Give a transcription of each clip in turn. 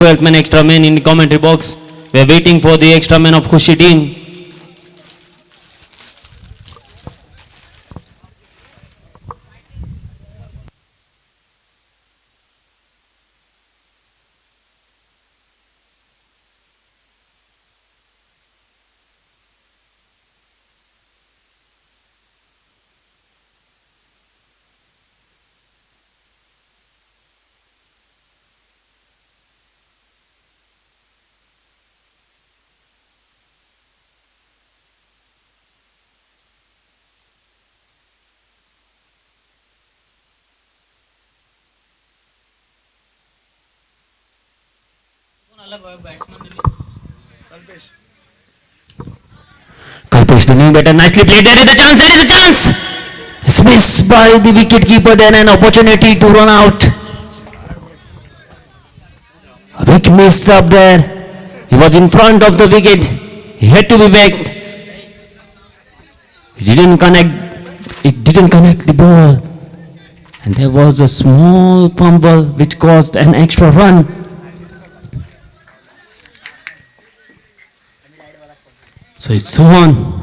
12th man extra man in the commentary box. We are waiting for the extra man of Khushi team. Kalpesh the new batter, nicely played. There is a chance. There is a chance. It's missed by the wicket keeper. Then an opportunity to run out. A big miss up there. He was in front of the wicket. He had to be backed. He didn't connect. It didn't connect the ball. And there was a small fumble which caused an extra run. So it's Soham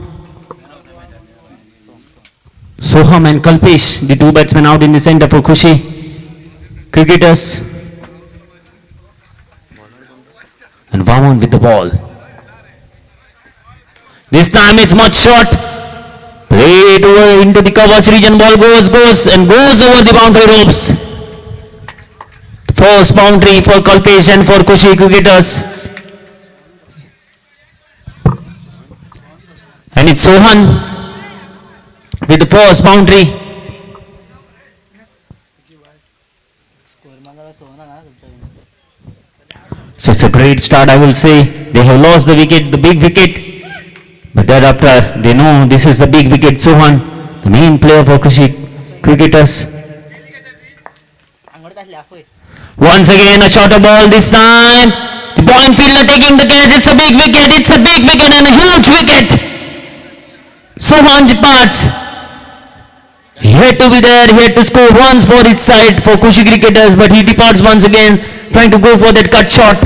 and Kalpesh, the two batsmen out in the center for Khushi cricketers. And Vaman with the ball. This time it's much short. Played over into the covers region. Ball goes over the boundary ropes. First boundary for Kalpesh and for Khushi cricketers. And it's Sohan with the first boundary. So it's a great start, I will say. They have lost the wicket, the big wicket. But thereafter, they know this is the big wicket. Sohan, the main player for Khushi cricketers. Once again, a shorter ball this time. The point fielder taking the catch. It's a big wicket. It's a big wicket and a huge wicket. Sohan departs. He had to be there. He had to score runs for his side for Khushi cricketers, but he departs once again, trying to go for that cut shot.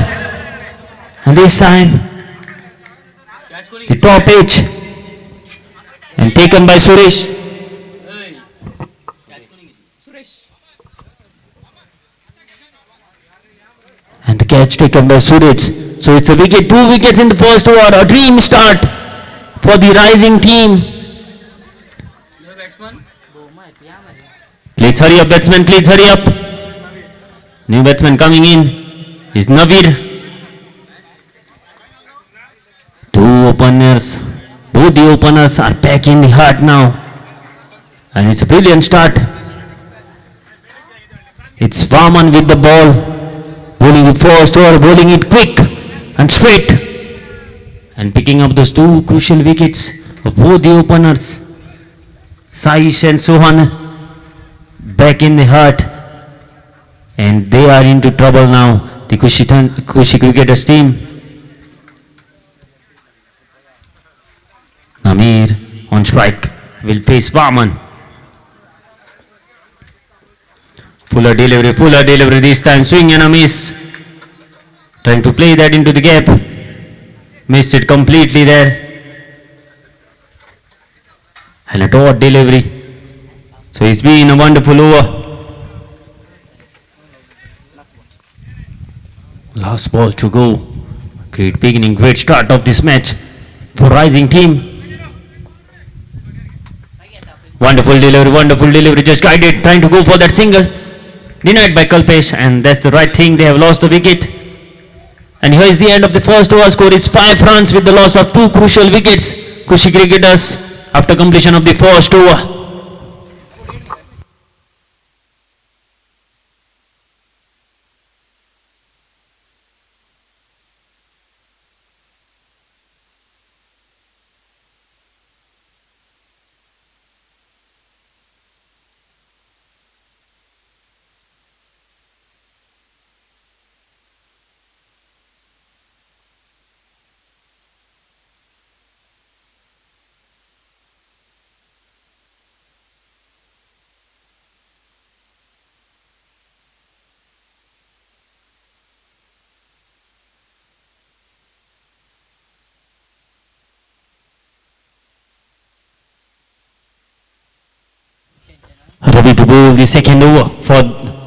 And this time, the top edge, and taken by Suresh. And the catch taken by Suresh. So it's a wicket, 2 wickets in the first over. A dream start for the rising team. Please hurry up, batsman, please hurry up. New batsman coming in is Navir. 2 openers, both the openers are back in the heart now. And it's a brilliant start. It's Vaman with the ball, bowling it first over, bowling it quick and straight. And picking up those 2 crucial wickets of both the openers. Saish and Sohan back in the heart, and they are into trouble now, the Khushi cricketers team. Namir on strike will face Vaman. Fuller delivery this time, swing and a miss. Trying to play that into the gap. Missed it completely there. And a dot delivery. So it's been a wonderful over. Last ball to go. Great beginning, great start of this match for rising team. Wonderful delivery, just guided, trying to go for that single. Denied by Kalpesh, and that's the right thing. They have lost the wicket. And here is the end of the first over. Score is 5 runs with the loss of 2 crucial wickets. Khushi cricketers after completion of the first over. bowl the second over for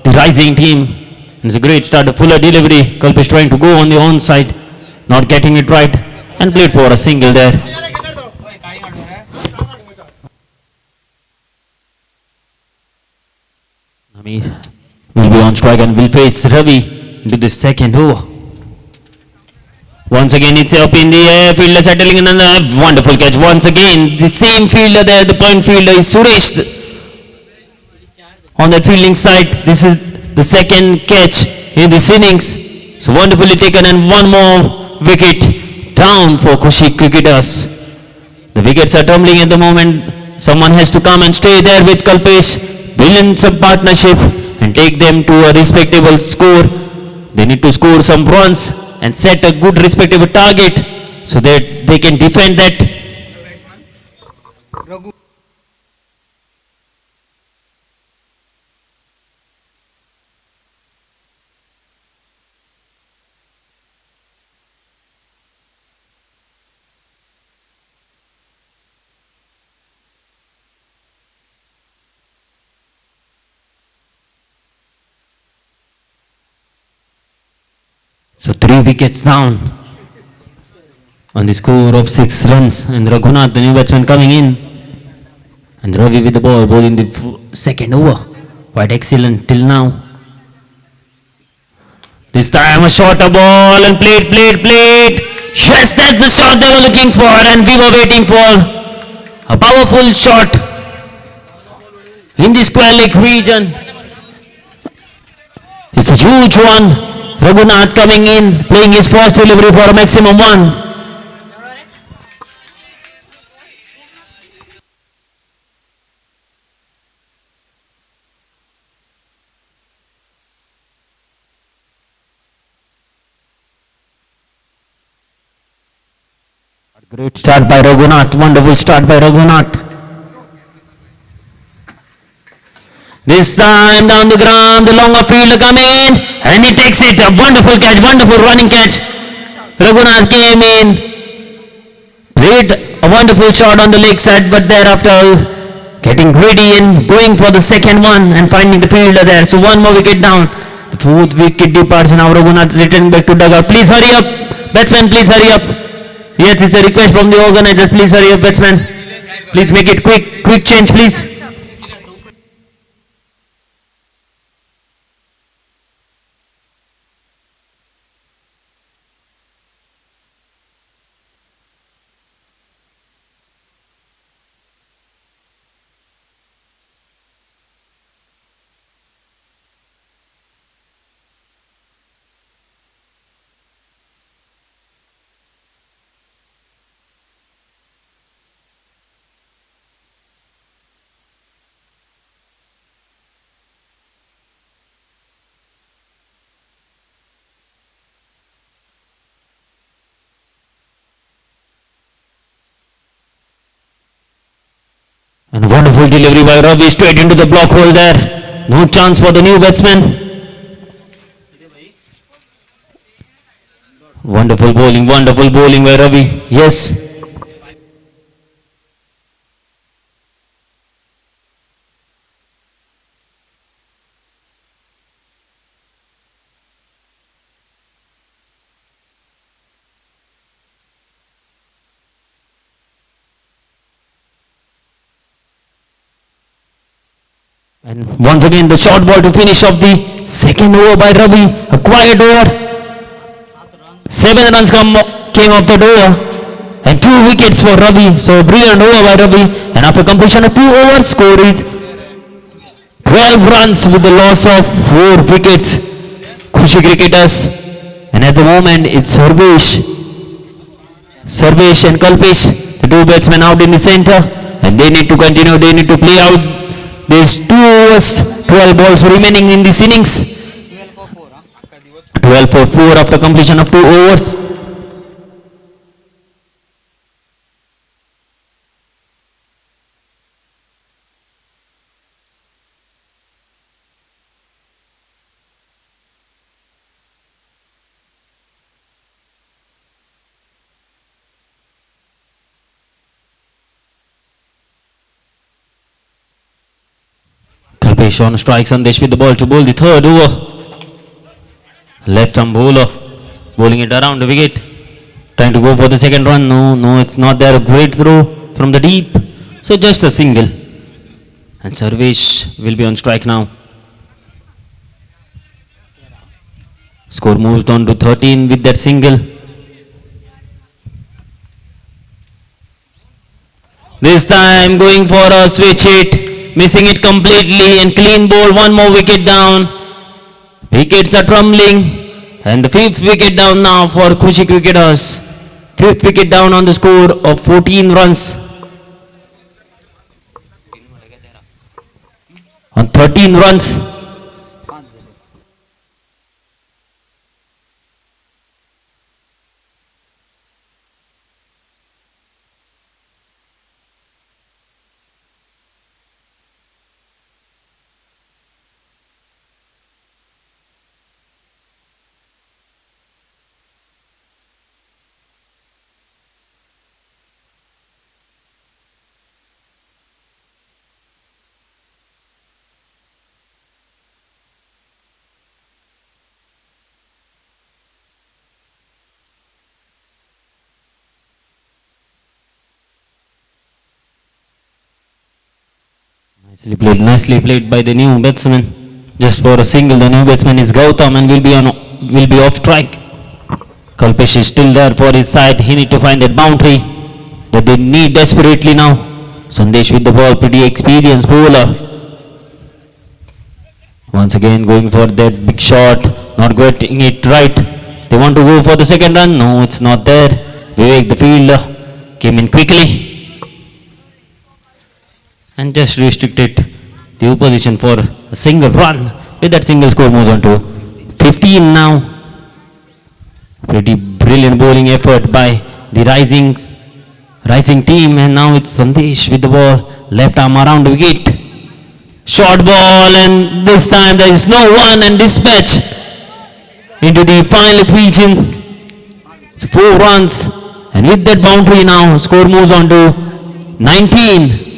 the rising team. It's a great start, a fuller delivery. Kalpesh trying to go on the onside, not getting it right, and played for a single there. Amir will be on strike and will face Ravi into the second over. Once again, it's up in the air. Fielder settling in another wonderful catch. Once again, the same fielder there, the point fielder is Suresh on that fielding side. This is the second catch in this innings. So wonderfully taken, and one more wicket down for Kushik cricketers. The wickets are tumbling at the moment. Someone has to come and stay there with Kalpesh, build some partnership and take them to a respectable score. They need to score some runs and set a good respectable target so that they can defend that. So 3 wickets down on the score of 6 runs, and Raghunath, the new batsman, coming in, and Ravi with the ball, bowling the second over. Quite excellent till now. This time a shorter ball and played. Yes, that's the shot they were looking for, and we were waiting for a powerful shot in the square leg region. It's a huge one. Raghunath coming in, playing his first delivery for a maximum one. Great start by Raghunath, wonderful start by Raghunath. This time down the ground, the longer fielder coming in, and he takes it. A wonderful catch, wonderful running catch. Raghunath came in, played a wonderful shot on the leg side, but thereafter getting greedy and going for the second one and finding the fielder there. So one more wicket down. The 4th wicket departs, and now Raghunath returning back to dugout. Please hurry up, batsman, please hurry up. Yes, it's a request from the organizers. Please hurry up, batsman. Please make it quick change, please. And a wonderful delivery by Ravi, straight into the block hole there. No chance for the new batsman. Wonderful bowling by Ravi. Yes. And once again the short ball to finish off the second over by Ravi. A quiet over. 7 runs came off that over. And 2 wickets for Ravi. So a brilliant over by Ravi. And after completion of 2 overs, score is 12 runs with the loss of 4 wickets. Khushi cricketers. And at the moment it's Sarvesh and Kalpesh, the 2 batsmen out in the center. And they need to continue, they need to play out. There's 2 overs, 12 balls remaining in this innings. 12 for 4 after completion of 2 overs. Kalpesh on strike. Sandesh with the ball to bowl the third over. Left arm bowler bowling it around the wicket. Trying to go for the second run. No, it's not there. A great throw from the deep. So just a single. And Sarvesh will be on strike now. Score moves down to 13 with that single. This time going for a switch hit, missing it completely and clean ball. One more wicket down. Wickets are trembling. And the fifth wicket down now for Khushi cricketers. Fifth wicket down on the score of 14 runs. On 13 runs. Nicely played by the new batsman. Just for a single, the new batsman is Gautam and will be off strike. Kalpesh is still there for his side. He need to find that boundary that they need desperately now. Sandesh with the ball, pretty experienced bowler. Once again going for that big shot, not getting it right. They want to go for the second run. No, it's not there. Vivek, the fielder, came in quickly and just restricted the opposition for a single run. With that single, score moves on to 15 now. Pretty brilliant bowling effort by the rising team, and now it's Sandesh with the ball, left arm around the wicket. Short ball, and this time there is no one, and dispatch into the final region. It's 4 runs, and with that boundary now, score moves on to 19.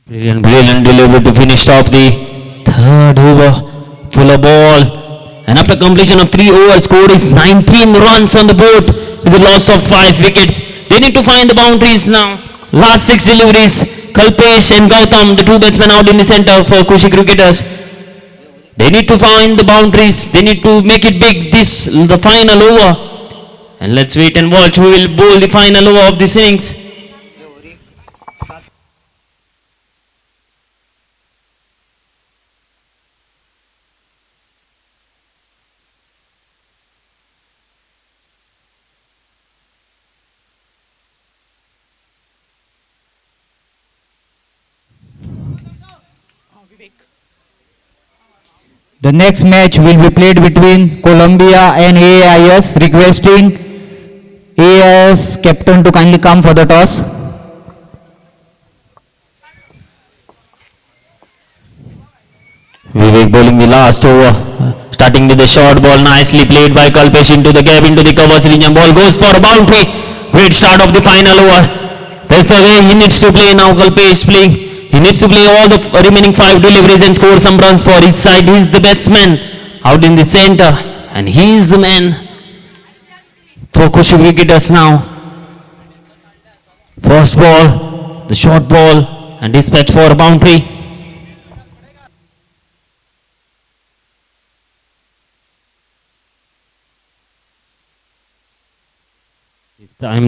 Brilliant delivery to finish off the third over. Fuller ball. And after completion of 3 overs, score is 19 runs on the board with a loss of 5 wickets. They need to find the boundaries now. Last 6 deliveries. Kalpesh and Gautam, the 2 batsmen out in the center for Khushi cricketers. They need to find the boundaries. They need to make it big the final over. And let's wait and watch who will bowl the final over of this innings. The next match will be played between Colombia and AIS, requesting AIS captain to kindly come for the toss. Vivek bowling the last over, starting with the short ball, nicely played by Kalpesh into the gap, into the covers region. Ball goes for a boundary. Great start of the final over. That's the way he needs to play now. Kalpesh playing. He needs to play all the remaining 5 deliveries and score some runs for his side. He is the batsman out in the center, and he is the man for Khushi cricketers now. First ball, the short ball, and dispatch for a boundary.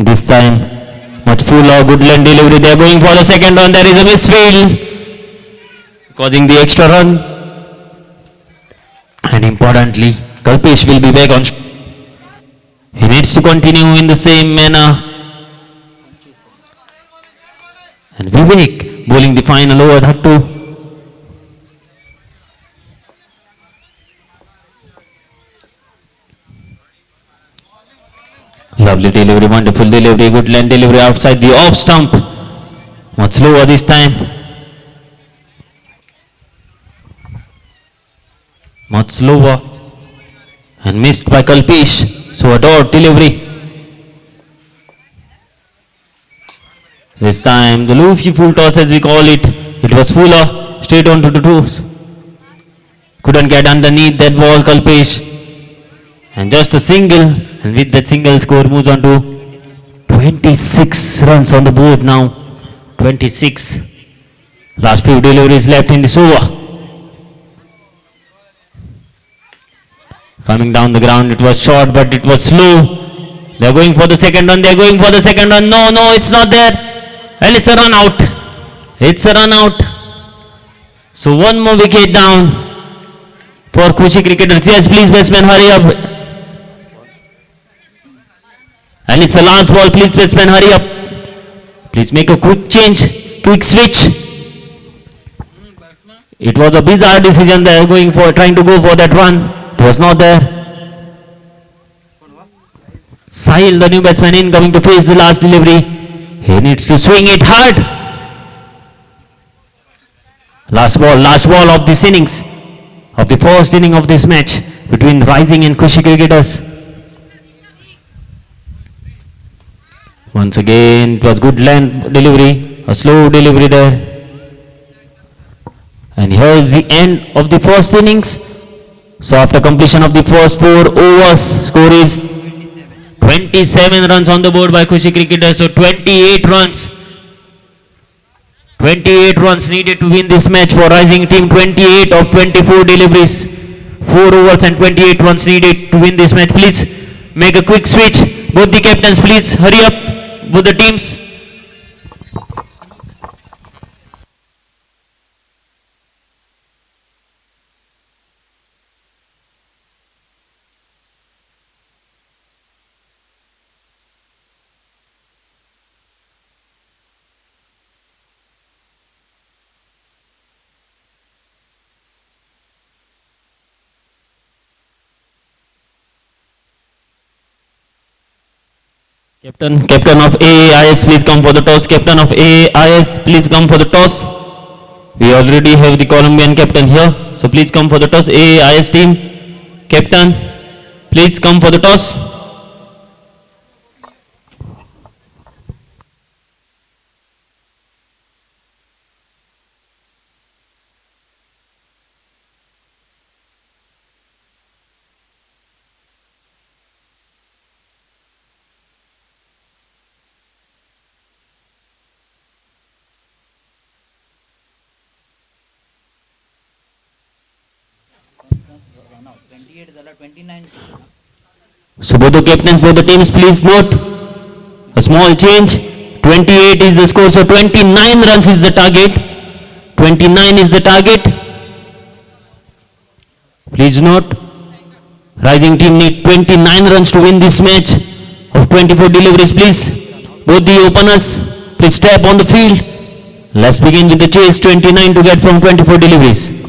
This time. Much fuller, good length delivery. They are going for the second run. There is a misfield, causing the extra run. And importantly, Kalpesh will be back on. He needs needs to continue in the same manner. And Vivek bowling the final over, that too. Lovely delivery, wonderful delivery, good length delivery outside the off stump. Much slower this time. Much slower. And missed by Kalpesh. So a dot delivery. This time the loopy full toss as we call it. It was fuller, straight onto the toes. Couldn't get underneath that ball, Kalpesh. And just a single, and with that single score moves on to 26 runs on the board now. 26. Last few deliveries left in this over. Coming down the ground, it was short, but it was slow. They're going for the second run, they're going for the second run. No, it's not there. And it's a run out. It's a run out. So one more wicket down for Khushi cricketers. Yes, please, batsman, hurry up. And it's the last ball, please, batsman, hurry up. Please make a quick change, quick switch. It was a bizarre decision they are trying to go for that run. It was not there. Sahil, the new batsman in, coming to face the last delivery. He needs to swing it hard. Last ball of this innings, of the first inning of this match between Rising and Khushi cricketers. Once again, it was good length delivery, a slow delivery there. And here is the end of the first innings. So after completion of the first 4 overs, score is 27 runs on the board by Khushi cricketers. So 28 runs. 28 runs needed to win this match for Rising team. 28 of 24 deliveries. 4 overs and 28 runs needed to win this match. Please make a quick switch. Both the captains, please hurry up. Both the teams. Captain of AAIS, please come for the toss. Captain of AAIS, please come for the toss. We already have the Colombian captain here, so please come for the toss. AAIS team, captain, please come for the toss. So both the captains, both the teams, please note a small change. 28 is the score, so 29 runs is the target. 29 is the target. Please note, Rising team need 29 runs to win this match of 24 deliveries, please. Both the openers, please step on the field. Let's begin with the chase. 29 to get from 24 deliveries.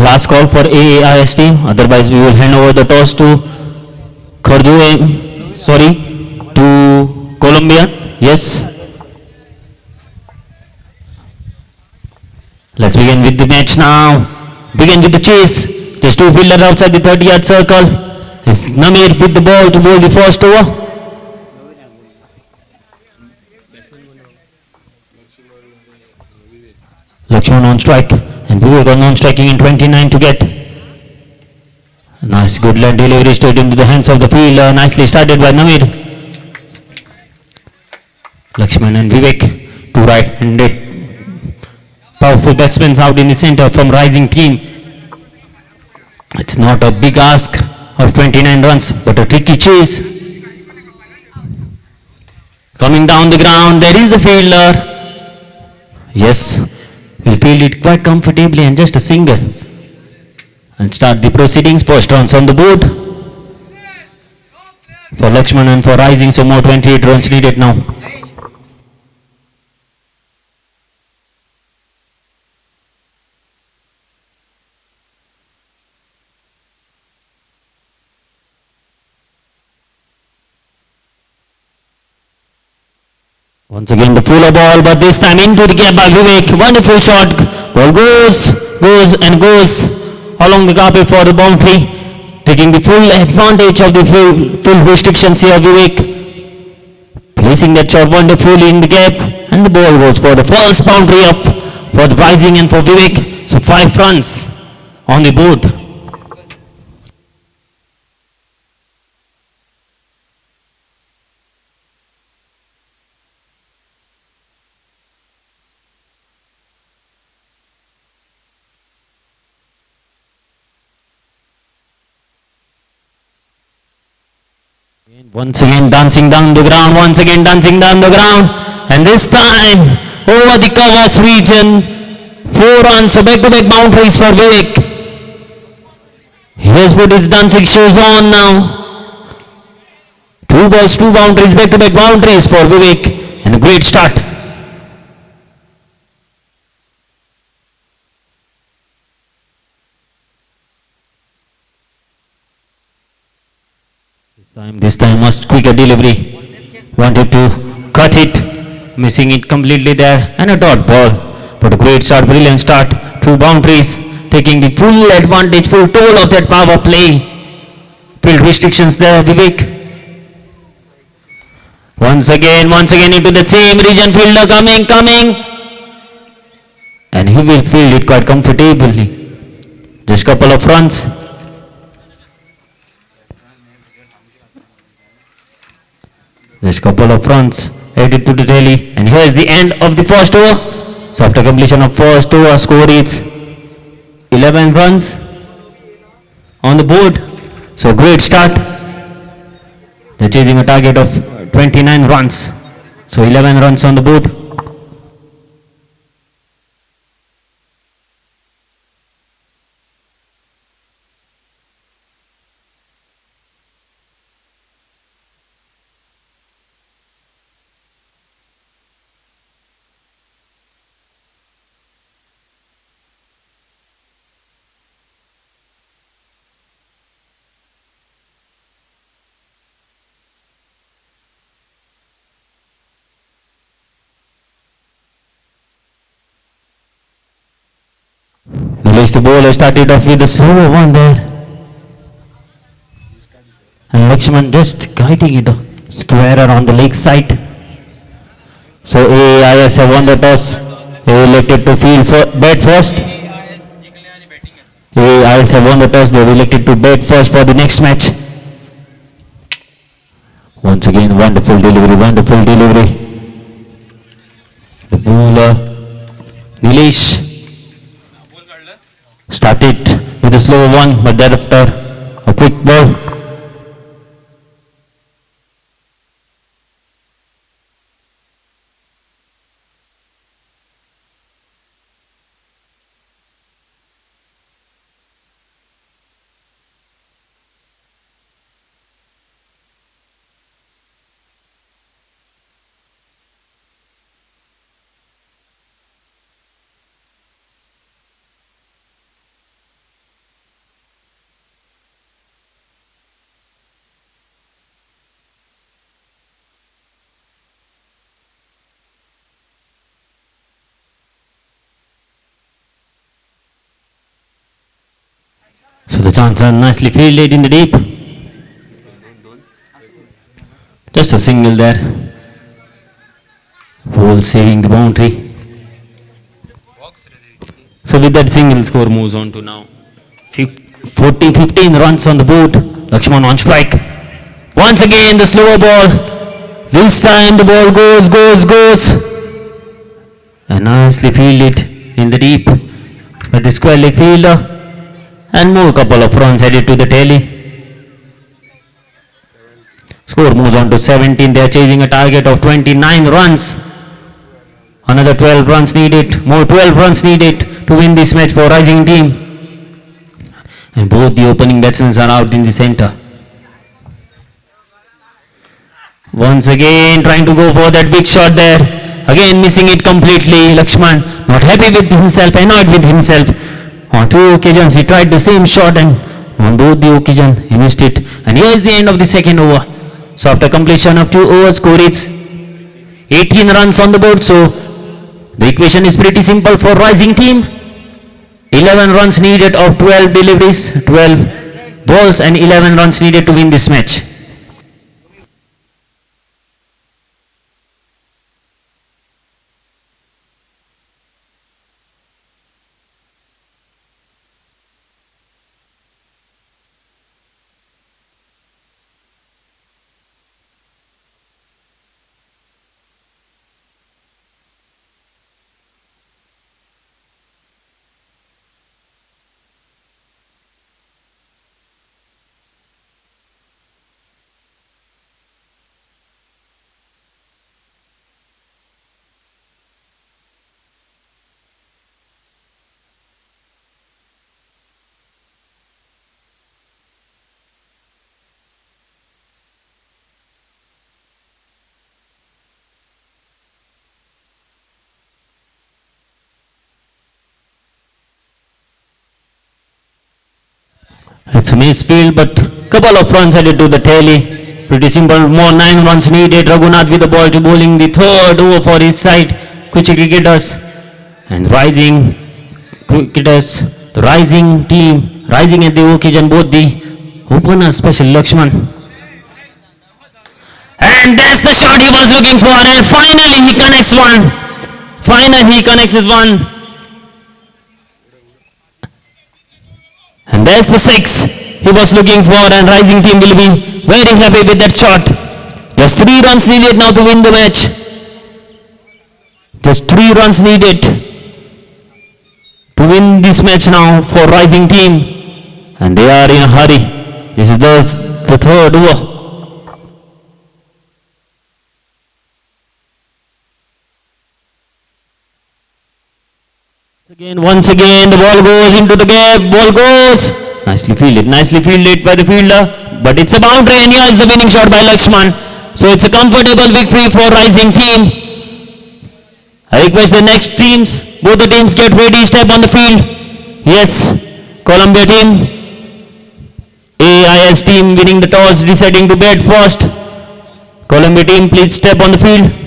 Last call for AAIS team. Otherwise, we will hand over the toss to to Colombia. Yes. Let's begin with the match now. Begin with the chase. Just two fielders outside the 30-yard circle. It's Namir with the ball to bowl the first over. Lakshman on strike and Vivek on non-striking in 29 to get. Nice good line delivery straight into the hands of the fielder. Nicely started by Namir. Lakshman and Vivek, two right-handed powerful batsmen out in the center from Rising team. It's not a big ask of 29 runs, but a tricky chase. Coming down the ground, there is a fielder. Yes, he'll field it quite comfortably and just a single. And start the proceedings. First runs on the board for Lakshman and for Rising, so more 28 runs needed now. Once again the fuller ball, but this time into the gap by Vivek. Wonderful shot. Ball goes along the carpet for the boundary. Taking the full advantage of the full restrictions here, Vivek. Placing that shot wonderfully in the gap. And the ball goes for the first boundary up for the Rising and for Vivek. So 5 runs on the board. Once again dancing down the ground, and this time over the covers region. 4 runs, so back-to-back boundaries for Vivek. He has put his dancing shoes on now. 2 balls, 2 boundaries, back-to-back boundaries for Vivek, and a great start. This time must quicker delivery. Wanted to cut it, missing it completely there, and a dot ball. But a great start, brilliant start. 2 boundaries, taking the full advantage, full toll of that power play. Field restrictions there, Vivek. Once again into the same region, fielder coming. And he will field it quite comfortably. Just couple of runs. Just couple of runs added to the tally, and here is the end of the first over. So after completion of first over, score is 11 runs on the board. So great start. They're chasing a target of 29 runs. So 11 runs on the board. The bowler started off with a slow one there, and Lakshman just guiding it square around the leg side. So AIS have won the toss. They elected to bat first. AIS have won the toss. They elected to bat first for the next match. Once again, wonderful delivery. The bowler Nilesh started with a slow one, but thereafter a quick ball. So the chances are nicely fielded in the deep. Just a single there. Ball saving the boundary. So with that single, score moves on to now 15 runs on the board. Lakshman on strike. Once again the slower ball. This time the ball goes. And nicely fielded in the deep by the square leg fielder. And more couple of runs headed to the tally. Score moves on to 17. They are chasing a target of 29 runs. Another 12 runs needed. More 12 runs needed to win this match for Rising team. And both the opening batsmen are out in the center. Once again trying to go for that big shot there. Again missing it completely. Lakshman not happy with himself, annoyed with himself. On two occasions he tried the same shot and on both the occasions he missed it. And here is the end of the second over. So after completion of 2 overs, score is 18 runs on the board. So the equation is pretty simple for Rising team. 11 runs needed of 12 deliveries, 12 balls and 11 runs needed to win this match. It's a misfield, but couple of runs headed to the tally. Pretty simple, more 9 runs needed. Raghunath with the ball to bowling the third over for his side. Kuchi Cricketers and Rising Cricketers, the Rising team, rising at the occasion, both the opener special Lakshman. And that's the shot he was looking for, and finally he connects one. Finally he connects his one. And there's the 6 he was looking for, and Rising team will be very happy with that shot. Just 3 runs needed now to win the match. Just 3 runs needed to win this match now for Rising team. And they are in a hurry. This is the third over. Once again, the ball goes into the gap, ball goes. Nicely fielded by the fielder, but it's a boundary, and here is the winning shot by Lakshman. So it's a comfortable victory for Rising team. I request the next teams, both the teams get ready, step on the field. Yes, Columbia team, AIS team winning the toss, deciding to bat first. Columbia team, please step on the field.